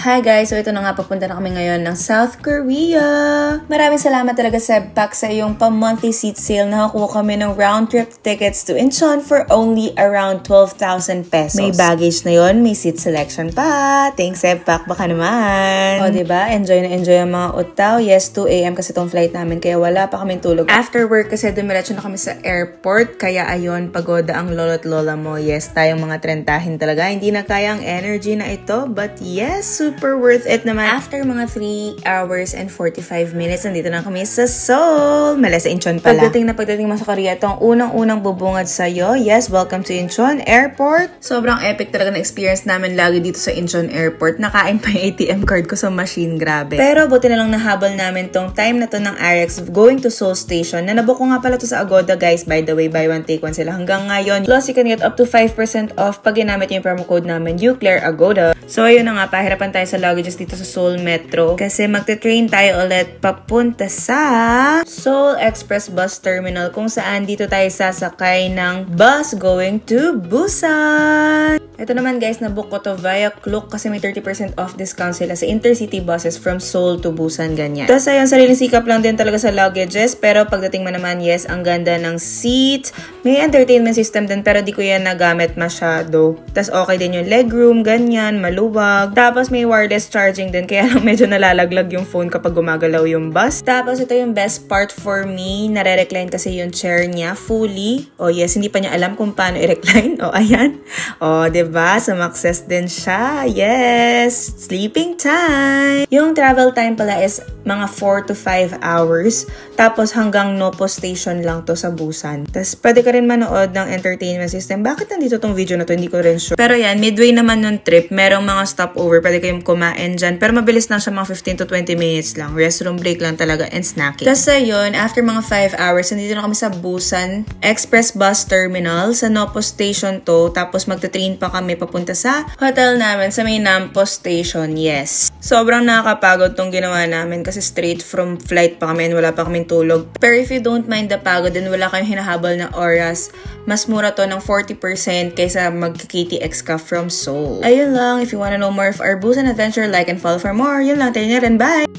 Hi guys! So ito na nga, papunta na kami ngayon ng South Korea. Maraming salamat talaga Sebpak sa iyong pa-monthly seat sale. Nakakuha kami ng round-trip tickets to Incheon for only around 12,000 pesos. May baggage na yon, may seat selection pa. Thanks Sebpak, baka naman. O diba? Enjoy na enjoy ang mga utaw. Yes, 2 AM kasi itong flight namin kaya wala pa kaming tulog. After work kasi dumiretso na kami sa airport. Kaya ayun, pagoda ang lolo't lola mo. Yes, tayong mga trentahin talaga. Hindi na kaya ang energy na ito. But yes, super worth it naman. After mga 3 hours and 45 minutes, nandito na kami sa Seoul. Mala sa Incheon pala. Pagdating mo sa Korea, ito ang unang-unang bubungad sa'yo. Yes, welcome to Incheon Airport. Sobrang epic talaga na experience namin lagi dito sa Incheon Airport. Nakain pa yung ATM card ko sa machine, grabe. Pero buti na lang nahabol namin tong time na to ng RX going to Seoul Station. Nanabook ko nga pala to sa Agoda, guys. By the way, buy one take one sila hanggang ngayon. Plus, you can get up to 5% off pag ginamit yung promo code namin, UCLAIRAGODA. So, ayun na nga, pahirapan tayo sa luggages dito sa Seoul Metro. Kasi magte-train tayo ulit papunta sa Seoul Express Bus Terminal kung saan dito tayo sasakay ng bus going to Busan. Ito naman guys, nabook ko to via Klook kasi may 30% off discount sila sa intercity buses from Seoul to Busan, ganyan. Tapos ayun, sariling sikap lang din talaga sa luggages. Pero pagdating mo naman, yes, ang ganda ng seat. May entertainment system din pero di ko yan nagamit masyado. Tapos okay din yung legroom, ganyan, maluwag. Tapos may wireless charging din kaya lang medyo nalalaglag yung phone kapag gumagalaw yung bus. Tapos ito yung best part for me. Nare-recline kasi yung chair niya fully. Oh yes, hindi pa niya alam kung paano i-recline. Oh, ayan. Oh, diba? Sumakses din siya. Yes! Sleeping time! Yung travel time pala is mga 4 to 5 hours. Tapos hanggang Nopo Station lang to sa Busan. Tapos pwede ka rin manood ng entertainment system. Bakit nandito tong video na to? Hindi ko rin sure. Pero yan, midway naman nung trip, merong mga stopover. Pwede kayong kumain dyan. Pero mabilis lang siya, mga 15 to 20 minutes lang. Restroom break lang talaga and snacking. Tapos yun, after mga 5 hours, nandito na kami sa Busan Express Bus Terminal. Sa Nopo Station to. Tapos magta-train pa kami papunta sa hotel namin sa may Nampo Station. Yes. Sobrang nakakapagod tong ginawa namin kasi straight from flight pa kami and wala pa kaming tulog. Pero if you don't mind the pagod and wala kayong hinahabol na oras, mas mura to ng 40% kaysa mag-KTX ka from Seoul. Ayun lang. If you wanna know more of our Busan adventure, like and follow for more. Yun lang. Tayo na rin. Bye!